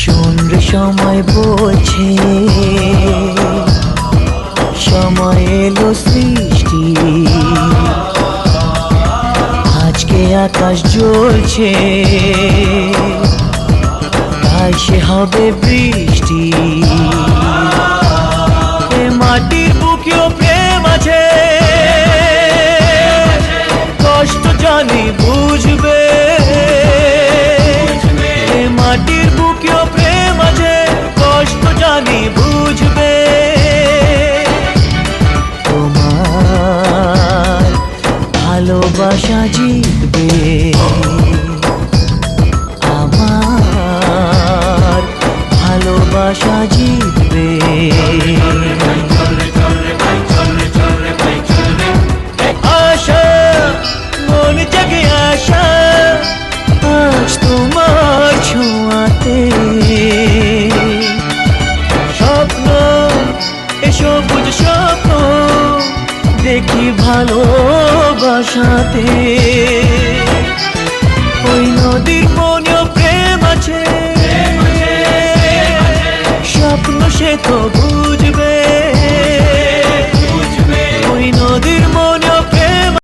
শোন রে সময় বলছে, সময় এলো সৃষ্টি, আজকে আকাশ জ্বলছে, তাই সে হবে বৃষ্টি। এ মাটির বুকেও প্রেম আছে, কষ্ট জানি বুঝবে। এ মাটির বুকেও প্রেম আছে, কষ্ট জানি বুঝবে। তোমার ভালোবাসা জিতবে, আমার ভালোবাসা জিতবে। আশা মন জেগে আশা, আজ তোমার ছোঁয়াতে স্বপ্ন, এ সবুজ স্বপ্ন দেখি ভালোবাসাতে। ওই নদীর মনেও প্রেম আছে, স্বপ্ন সে তো